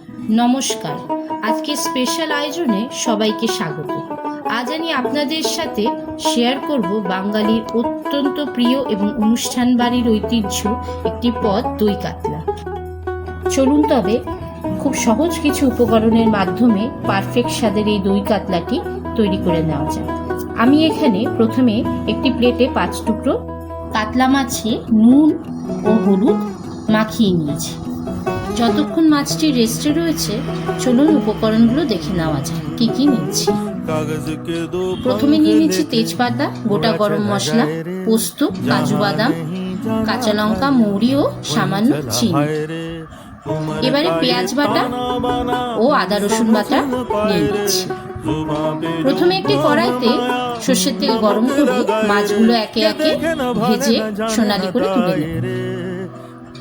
নমস্কার। আজকে স্পেশাল আয়োজনে সবাইকে স্বাগত। আজ আমি আপনাদের সাথে শেয়ার করব বাঙালির অত্যন্ত প্রিয় এবং অনুষ্ঠান বাড়ির ঐতিহ্য একটি পদ, দই কাতলা। চলুন তবে খুব সহজ কিছু উপকরণের মাধ্যমে পারফেক্ট স্বাদের এই দই কাতলাটি তৈরি করে নেওয়া যায়। আমি এখানে প্রথমে একটি প্লেটে 5 টুকরো কাতলা মাছে নুন ও হলুদ মাখিয়ে নিয়েছি। যতক্ষণ মাছটি রেস্টে রয়েছে, চলুন উপকরণগুলো দেখে নেওয়া যায় কি কি নিচ্ছি। প্রথমে নিয়ে নিচ্ছি তেজপাতা, গোটা গরম মশলা, পোস্ত, কাজু বাদাম, কাঁচা লঙ্কা, মৌরি ও সামান্য চিনি। এবারে পেঁয়াজ বাটা ও আদা রসুন বাটা নিয়ে নিচ্ছি। প্রথমে একটি কড়াইতে সর্ষের তেল গরম করে মাছগুলো একে একে ভেজে সোনালি করে তুলে নেব।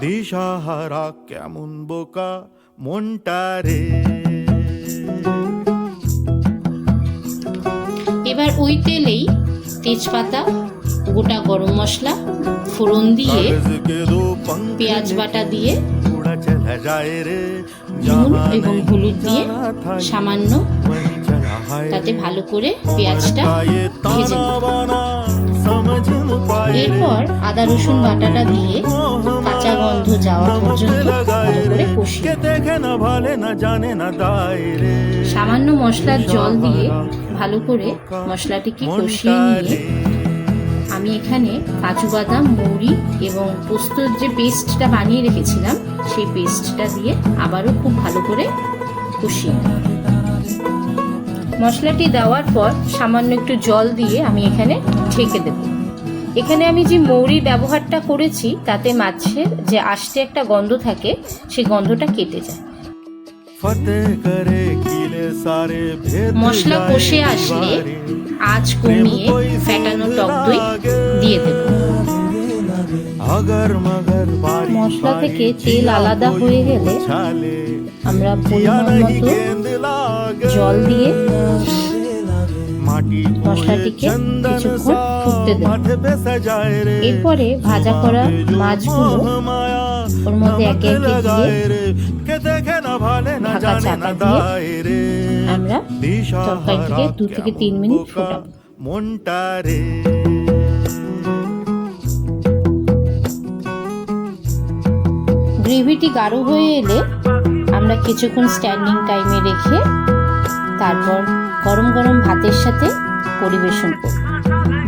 দিশাহারা কেমন বোকা মনটা রে। এবার ওই তেলেই তেজপাতা, গোটা গরম মশলা ফোড়ন দিয়ে পেঁয়াজ বাটা দিয়ে নুন এবং হলুদ দিয়ে সামান্য তাতে ভালো করে পেঁয়াজটা ভেজে নেব। এরপর আদা রসুন বাটাটা দিয়ে কাঁচা গন্ধ যাওয়া পর্যন্ত ভালো করে কষিয়ে সামান্য মশলার জল দিয়ে ভালো করে মশলাটিকে কষিয়ে নিয়ে আমি এখানে কাজু বাদাম, মৌরি এবং পোস্তর যে পেস্টটা বানিয়ে রেখেছিলাম সেই পেস্টটা দিয়ে আবারও খুব ভালো করে কষিয়ে নিই। মশলাটি দেওয়ার পর সামান্য একটু জল দিয়ে আমি এখানে ঢেকে দেব। এখানে আমি যে মৌরি ব্যবহারটা করেছি তাতে মাছের যে আষ্টে একটা গন্ধ থাকে সেই গন্ধটা কেটে যায়। মশলা কষে আসলে আঁচ কমিয়ে ফ্যাটানো টক দই দিয়ে দেব। মশলা থেকে তেল আলাদা হয়ে গেলে আমরা পরিমাণ মতো জল দিয়ে মশলাটিকে কিছুক্ষণ ফুটতে দেব। এরপরে ভাজা করা মাছগুলো ওর মধ্যে একে একে দিয়ে ঢাকা চাপা দিয়ে আমরা তরকারিটিকে 2 থেকে 3 মিনিট ফোটাবো। গ্রেভিটি গাঢ় হয়ে এলে আমরা কিছুক্ষণ স্ট্যান্ডিং টাইমে রেখে তারপর গরম গরম ভাতের সাথে পরিবেশন করব।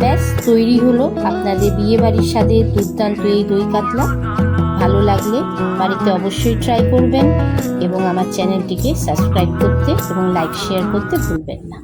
ব্যাস তৈরি হলো আপনাদের বিয়ে বাড়ির স্বাদের দুর্দান্ত এই দই কাতলা। ভালো লাগলে বাড়িতে অবশ্যই ট্রাই করবেন এবং আমার চ্যানেলটিকে সাবস্ক্রাইব করতে এবং লাইক শেয়ার করতে ভুলবেন না।